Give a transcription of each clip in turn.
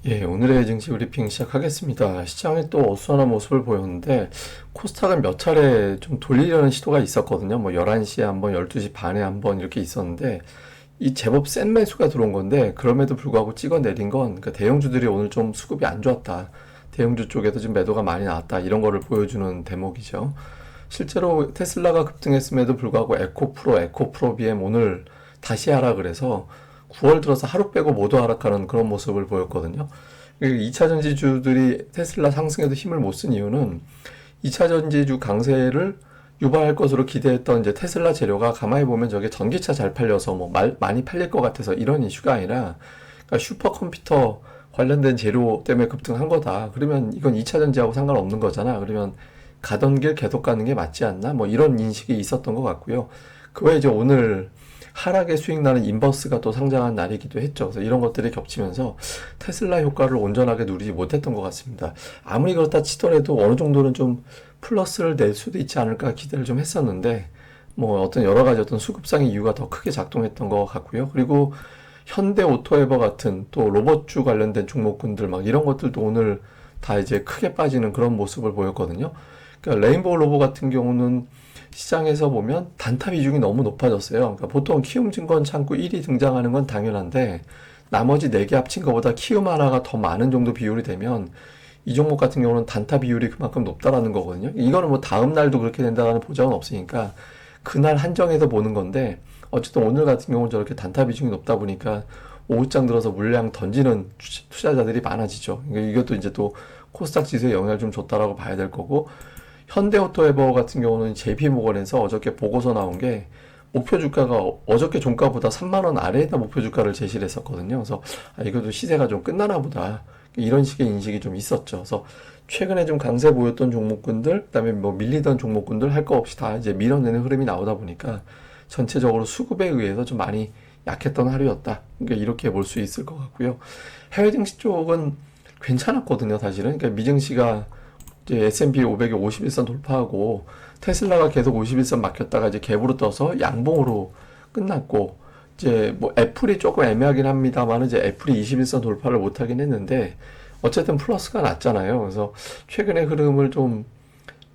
예, 오늘의 증시 브리핑 시작하겠습니다. 시장이 또 어수선한 모습을 보였는데, 코스닥은 몇 차례 좀 돌리려는 시도가 있었거든요. 뭐 11시에 한 번, 12시 반에 한 번 이렇게 있었는데, 이 제법 센 매수가 들어온 건데, 그럼에도 불구하고 찍어 내린 건, 그 대형주들이 오늘 좀 수급이 안 좋았다. 대형주 쪽에도 좀 매도가 많이 나왔다. 이런 거를 보여주는 대목이죠. 실제로 테슬라가 급등했음에도 불구하고 에코프로, BM 오늘 다시 하락을 해서 9월 들어서 하루 빼고 모두 하락하는 그런 모습을 보였거든요. 2차 전지주들이 테슬라 상승에도 힘을 못 쓴 이유는 2차 전지주 강세를 유발할 것으로 기대했던 이제 테슬라 재료가 가만히 보면 저게 전기차 잘 팔려서 뭐 많이 팔릴 것 같아서 이런 이슈가 아니라, 그러니까 슈퍼컴퓨터 관련된 재료 때문에 급등한 거다. 그러면 이건 2차 전지하고 상관없는 거잖아. 그러면 가던 길 계속 가는 게 맞지 않나? 뭐 이런 인식이 있었던 것 같고요. 그 외에 이제 오늘 하락의 수익 나는 인버스가 또 상장한 날이기도 했죠. 그래서 이런 것들이 겹치면서 테슬라 효과를 온전하게 누리지 못했던 것 같습니다. 아무리 그렇다 치더라도 어느 정도는 좀 플러스를 낼 수도 있지 않을까 기대를 좀 했었는데, 뭐 어떤 여러 가지 어떤 수급상의 이유가 더 크게 작동했던 것 같고요. 그리고 현대 오토에버 같은 또 로봇주 관련된 종목군들 막 이런 것들도 오늘 다 이제 크게 빠지는 그런 모습을 보였거든요. 그러니까 레인보우 로봇 같은 경우는 시장에서 보면 단타 비중이 너무 높아졌어요. 그러니까 보통 키움증권 창구 1위 등장하는 건 당연한데, 나머지 4개 합친 것보다 키움 하나가 더 많은 정도 비율이 되면 이 종목 같은 경우는 단타 비율이 그만큼 높다라는 거거든요. 이거는 뭐 다음 날도 그렇게 된다는 보장은 없으니까 그날 한정해서 보는 건데, 어쨌든 오늘 같은 경우는 저렇게 단타 비중이 높다 보니까 오후장 들어서 물량 던지는 투자자들이 많아지죠. 그러니까 이것도 이제 또 코스닥 지수에 영향을 좀 줬다라고 봐야 될 거고, 현대오토에버 같은 경우는 JP모건에서 어저께 보고서 나온 게 목표 주가가 어저께 종가보다 3만 원 아래에다 목표 주가를 제시를 했었거든요. 그래서 이것도 시세가 좀 끝나나 보다. 이런 식의 인식이 좀 있었죠. 그래서 최근에 좀 강세 보였던 종목군들, 그다음에 뭐 밀리던 종목군들 할 거 없이 다 이제 밀어내는 흐름이 나오다 보니까 전체적으로 수급에 의해서 좀 많이 약했던 하루였다. 그러니까 이렇게 볼 수 있을 것 같고요. 해외 증시 쪽은 괜찮았거든요, 사실은. 그러니까 미증시가 이제 S&P 500이 51선 돌파하고 테슬라가 계속 51선 막혔다가 이제 갭으로 떠서 양봉으로 끝났고, 이제 뭐 애플이 조금 애매하긴 합니다만 이제 애플이 21선 돌파를 못하긴 했는데 어쨌든 플러스가 났잖아요. 그래서 최근의 흐름을 좀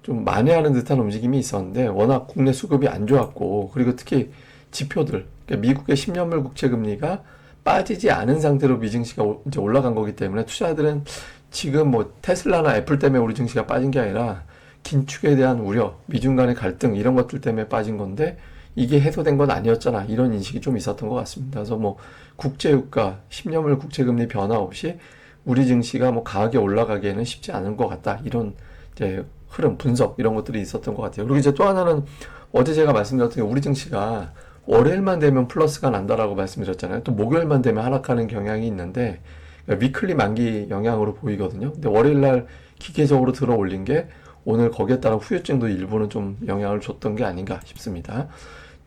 만회하는 듯한 움직임이 있었는데, 워낙 국내 수급이 안 좋았고, 그리고 특히 지표들, 그러니까 미국의 10년물 국채 금리가 빠지지 않은 상태로 미증시가 이제 올라간 거기 때문에 투자들은 지금 뭐 테슬라나 애플 때문에 우리 증시가 빠진 게 아니라 긴축에 대한 우려, 미중 간의 갈등 이런 것들 때문에 빠진 건데, 이게 해소된 건 아니었잖아. 이런 인식이 좀 있었던 것 같습니다. 그래서 뭐 국제유가, 10년물 국채금리 변화 없이 우리 증시가 뭐 강하게 올라가기에는 쉽지 않은 것 같다. 이런 이제 흐름, 분석 이런 것들이 있었던 것 같아요. 그리고 이제 또 하나는 어제 제가 말씀드렸던 게, 우리 증시가 월요일만 되면 플러스가 난다라고 말씀드렸잖아요. 또 목요일만 되면 하락하는 경향이 있는데, 위클리 만기 영향으로 보이거든요. 근데 월요일 날 기계적으로 들어 올린 게 오늘 거기에 따른 후유증도 일부는 좀 영향을 줬던 게 아닌가 싶습니다.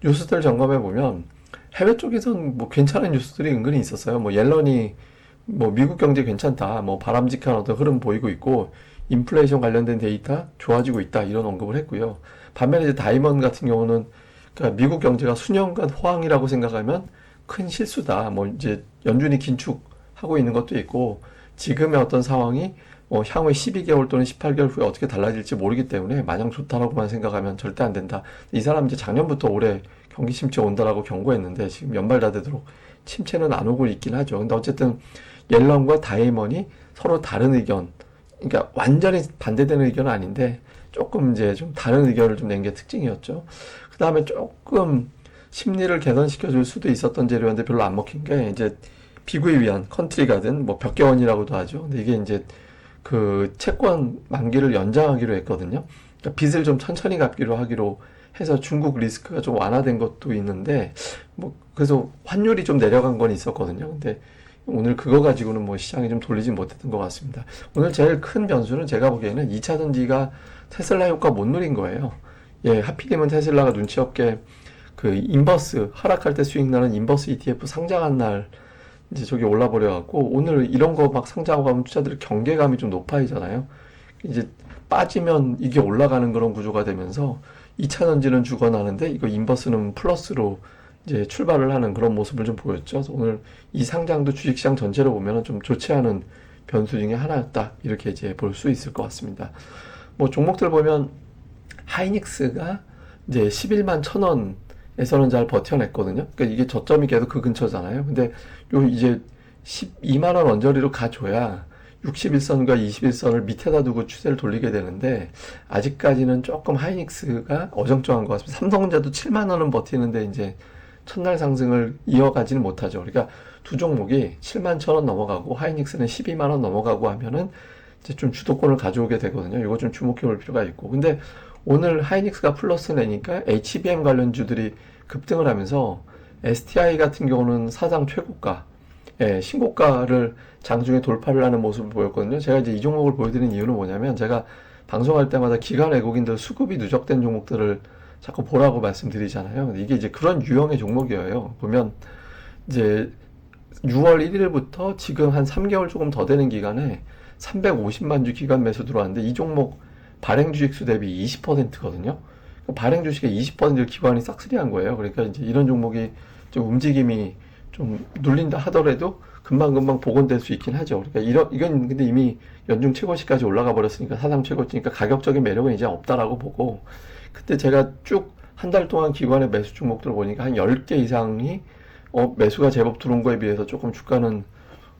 뉴스들 점검해 보면 해외 쪽에선 뭐 괜찮은 뉴스들이 은근히 있었어요. 뭐 옐런이 뭐 미국 경제 괜찮다, 뭐 바람직한 어떤 흐름 보이고 있고, 인플레이션 관련된 데이터 좋아지고 있다, 이런 언급을 했고요. 반면에 이제 다이먼 같은 경우는, 그러니까 미국 경제가 수년간 호황이라고 생각하면 큰 실수다. 뭐 이제 연준이 긴축하고 있는 것도 있고, 지금의 어떤 상황이 향후에 12개월 또는 18개월 후에 어떻게 달라질지 모르기 때문에 마냥 좋다라고만 생각하면 절대 안 된다. 이 사람 이제 작년부터 올해 경기 침체 온다라고 경고했는데 지금 연말 다 되도록 침체는 안 오고 있긴 하죠. 근데 어쨌든 옐런과 다이먼이 서로 다른 의견, 그러니까 완전히 반대되는 의견은 아닌데 조금 이제 좀 다른 의견을 좀 낸 게 특징이었죠. 그 다음에 조금 심리를 개선시켜 줄 수도 있었던 재료였는데 별로 안 먹힌 게, 이제 피구에 위한 컨트리 가든 뭐 벽개원이라고도 하죠. 근데 이게 이제 그 채권 만기를 연장하기로 했거든요. 그러니까 빚을 좀 천천히 갚기로 하기로 해서 중국 리스크가 좀 완화된 것도 있는데, 뭐 그래서 환율이 좀 내려간 건 있었거든요. 근데 오늘 그거 가지고는 뭐 시장이 좀 돌리지 못했던 것 같습니다. 오늘 제일 큰 변수는 제가 보기에는 2차 전지가 테슬라 효과 못 누린 거예요. 예, 하필이면 테슬라가 눈치 없게 그 인버스 하락할 때 수익 나는 인버스 ETF 상장한 날 이제 저기 올라버려갖고, 오늘 이런 거 막 상장하고 가면 투자들 경계감이 좀 높아지잖아요. 이제 빠지면 이게 올라가는 그런 구조가 되면서 2차 전지는 죽어나는데 이거 인버스는 플러스로 이제 출발을 하는 그런 모습을 좀 보였죠. 그래서 오늘 이 상장도 주식시장 전체로 보면 좀 좋지 않은 변수 중에 하나였다. 이렇게 이제 볼 수 있을 것 같습니다. 뭐 종목들 보면 하이닉스가 이제 11만 1,000원에서는 잘 버텨냈거든요. 그러니까 이게 저점이 계속 그 근처잖아요. 근데 요 이제 12만 원 언저리로 가줘야 61선과 21선을 밑에다 두고 추세를 돌리게 되는데 아직까지는 조금 하이닉스가 어정쩡한 것 같습니다. 삼성전자도 7만 원은 버티는데 이제 첫날 상승을 이어가지는 못하죠. 그러니까 두 종목이 7만 1,000원 넘어가고 하이닉스는 12만 원 넘어가고 하면은 이제 좀 주도권을 가져오게 되거든요. 이거 좀 주목해 볼 필요가 있고. 근데 오늘 하이닉스가 플러스 내니까 HBM 관련주들이 급등을 하면서 STI 같은 경우는 사상 최고가, 신고가를 장중에 돌파를 하는 모습을 보였거든요. 제가 이제 이 종목을 보여드린 이유는 뭐냐면 제가 방송할 때마다 기관 외국인들 수급이 누적된 종목들을 자꾸 보라고 말씀드리잖아요. 근데 이게 이제 그런 유형의 종목이에요. 보면 이제 6월 1일부터 지금 한 3개월 조금 더 되는 기간에 350만 주 기관 매수 들어왔는데 이 종목 발행 주식수 대비 20%거든요. 발행 주식의 20%를 기관이 싹쓸이한 거예요. 그러니까 이제 이런 종목이 좀 움직임이 좀 눌린다 하더라도 금방금방 복원될 수 있긴 하죠. 그러니까 이건 근데 이미 연중 최고치까지 올라가 버렸으니까 사상 최고치니까 가격적인 매력은 이제 없다라고 보고, 그때 제가 쭉 한 달 동안 기관의 매수 종목들을 보니까 한 10개 이상이 매수가 제법 들어온 거에 비해서 조금 주가는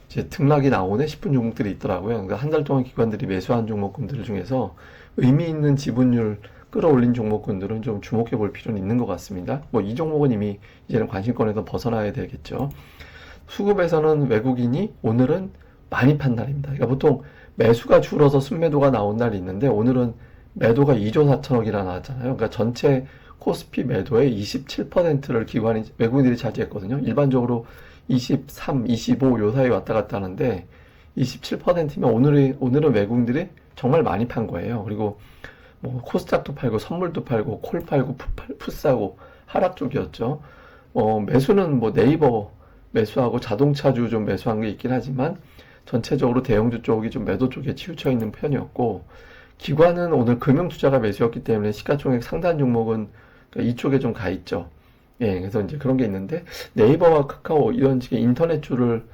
이제 등락이 나오네 싶은 종목들이 있더라고요. 그러니까 한 달 동안 기관들이 매수한 종목군들 중에서 의미 있는 지분율 끌어올린 종목군들은 좀 주목해 볼 필요는 있는 것 같습니다. 뭐 이 종목은 이미 이제는 관심권에서 벗어나야 되겠죠. 수급에서는 외국인이 오늘은 많이 판 날입니다. 그러니까 보통 매수가 줄어서 순매도가 나온 날이 있는데 오늘은 매도가 2조 4천억이나 나왔잖아요. 그러니까 전체 코스피 매도의 27%를 외국인들이 차지했거든요. 일반적으로 23, 25 요 사이 왔다 갔다 하는데 27%면 오늘은 외국인들이 정말 많이 판 거예요. 그리고 뭐 코스닥도 팔고 선물도 팔고 콜 팔고 풋 사고 하락 쪽이었죠. 매수는 뭐 네이버 매수하고 자동차주 좀 매수한 게 있긴 하지만 전체적으로 대형주 쪽이 좀 매도 쪽에 치우쳐 있는 편이었고, 기관은 오늘 금융투자가 매수였기 때문에 시가총액 상단 종목은 이쪽에 좀 가 있죠. 예, 그래서 이제 그런 게 있는데 네이버와 카카오 이런 식의 인터넷주를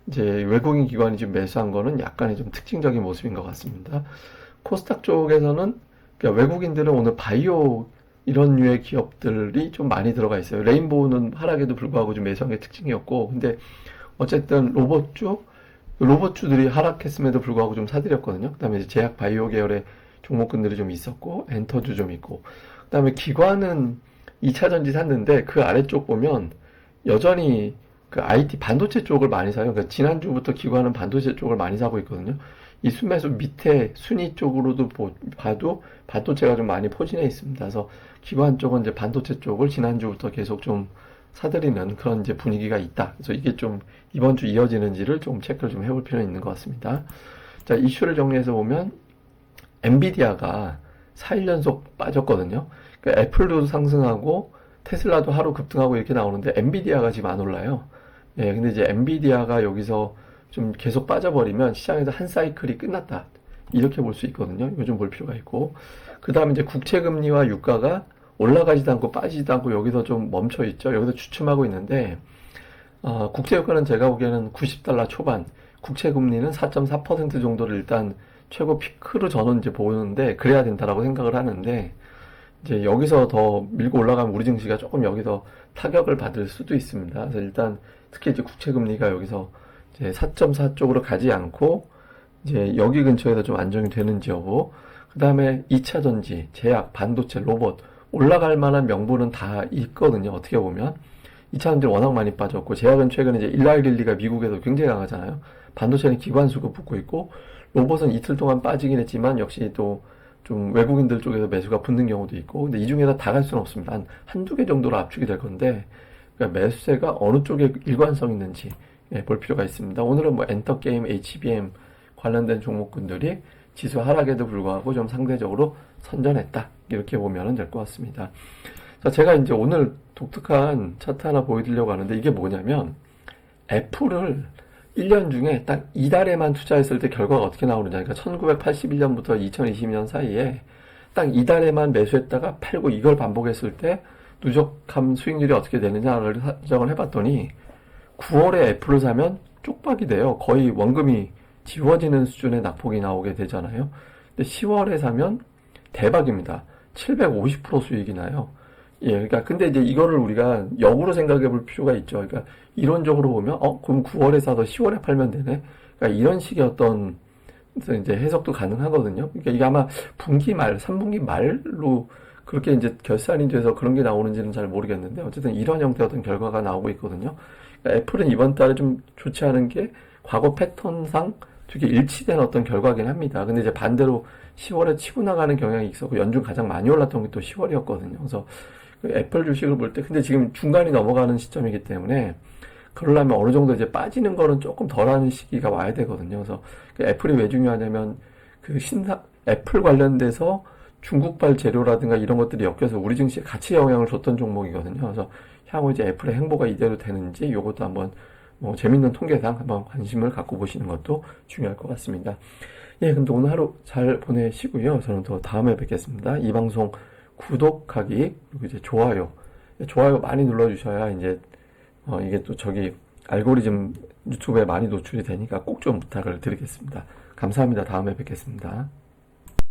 이제 외국인 기관이 좀 매수한 거는 약간의 좀 특징적인 모습인 것 같습니다. 코스닥 쪽에서는 그러니까 외국인들은 오늘 바이오 이런 류의 기업들이 좀 많이 들어가 있어요. 레인보우는 하락에도 불구하고 좀 매수한 게 특징이었고, 근데 어쨌든 로봇주들이 하락했음에도 불구하고 좀 사들였거든요. 그 다음에 이제 제약 바이오 계열의 종목군들이 좀 있었고, 엔터주 좀 있고, 그 다음에 기관은 2차전지 샀는데 그 아래쪽 보면 여전히 그 IT 반도체 쪽을 많이 사요. 그러니까 지난주부터 기관은 반도체 쪽을 많이 사고 있거든요. 이 순매수 밑에 순위 쪽으로도 봐도 반도체가 좀 많이 포진해 있습니다. 그래서 기관 쪽은 이제 반도체 쪽을 지난주부터 계속 좀 사들이는 그런 이제 분위기가 있다. 그래서 이게 좀 이번 주 이어지는지를 좀 체크를 좀 해볼 필요는 있는 것 같습니다. 자, 이슈를 정리해서 보면 엔비디아가 4일 연속 빠졌거든요. 그러니까 애플도 상승하고 테슬라도 하루 급등하고 이렇게 나오는데 엔비디아가 지금 안 올라요. 예, 근데 이제 엔비디아가 여기서 좀 계속 빠져버리면 시장에서 한 사이클이 끝났다. 이렇게 볼 수 있거든요. 이거 좀 볼 필요가 있고. 그 다음에 이제 국채금리와 유가가 올라가지도 않고 빠지지도 않고 여기서 좀 멈춰 있죠. 여기서 주춤하고 있는데, 국채유가는 제가 보기에는 90달러 초반, 국채금리는 4.4% 정도를 일단 최고 피크로 저는 이제 보는데, 그래야 된다라고 생각을 하는데, 이제 여기서 더 밀고 올라가면 우리 증시가 조금 여기서 타격을 받을 수도 있습니다. 그래서 일단 특히 이제 국채금리가 여기서 이제 4.4 쪽으로 가지 않고 이제 여기 근처에서 좀 안정이 되는지 여부, 그 다음에 2차 전지, 제약, 반도체, 로봇 올라갈 만한 명분은 다 있거든요. 어떻게 보면 2차 전지 워낙 많이 빠졌고, 제약은 최근에 이제 일라이릴리가 미국에서 굉장히 강하잖아요. 반도체는 기관 수급 붙고 있고, 로봇은 이틀 동안 빠지긴 했지만 역시 또 좀 외국인들 쪽에서 매수가 붙는 경우도 있고, 근데 이 중에서 다 갈 수는 없습니다. 한두 개 정도로 압축이 될 건데, 그러니까 매수세가 어느 쪽에 일관성 있는지 볼 필요가 있습니다. 오늘은 뭐 엔터게임, HBM 관련된 종목군들이 지수 하락에도 불구하고 좀 상대적으로 선전했다. 이렇게 보면 될 것 같습니다. 자, 제가 이제 오늘 독특한 차트 하나 보여드리려고 하는데, 이게 뭐냐면 애플을 1년 중에 딱 이달에만 투자했을 때 결과가 어떻게 나오느냐. 그러니까 1981년부터 2020년 사이에 딱 이달에만 매수했다가 팔고 이걸 반복했을 때 누적함 수익률이 어떻게 되느냐를 사정을 해봤더니 9월에 애플을 사면 쪽박이 돼요. 거의 원금이 지워지는 수준의 낙폭이 나오게 되잖아요. 근데 10월에 사면 대박입니다. 750% 수익이 나요. 예, 그러니까 근데 이제 이거를 우리가 역으로 생각해 볼 필요가 있죠. 그러니까 이론적으로 보면 그럼 9월에 사서 10월에 팔면 되네. 그러니까 이런 식의 어떤 그래서 이제 해석도 가능하거든요. 그러니까 이게 아마 분기 말, 3분기 말로 그렇게 이제 결산이 돼서 그런 게 나오는지는 잘 모르겠는데 어쨌든 이런 형태의 어떤 결과가 나오고 있거든요. 그러니까 애플은 이번 달에 좀 좋지 않은 게 과거 패턴상 되게 일치된 어떤 결과긴 합니다. 근데 이제 반대로 10월에 치고 나가는 경향이 있었고 연중 가장 많이 올랐던 게 또 10월이었거든요. 그래서 그 애플 주식을 볼 때 근데 지금 중간이 넘어가는 시점이기 때문에 그러려면 어느 정도 이제 빠지는 거는 조금 덜하는 시기가 와야 되거든요. 그래서 그 애플이 왜 중요하냐면 그 애플 관련돼서 중국발 재료라든가 이런 것들이 엮여서 우리 증시에 같이 영향을 줬던 종목이거든요. 그래서 향후 이제 애플의 행보가 이대로 되는지 요것도 한번 뭐 재밌는 통계상 한번 관심을 갖고 보시는 것도 중요할 것 같습니다. 예, 근데 오늘 하루 잘 보내시고요. 저는 또 다음에 뵙겠습니다. 이 방송 구독하기 그리고 이제 좋아요 많이 눌러주셔야 이제 이게 또 저기 알고리즘 유튜브에 많이 노출이 되니까 꼭 좀 부탁을 드리겠습니다. 감사합니다. 다음에 뵙겠습니다.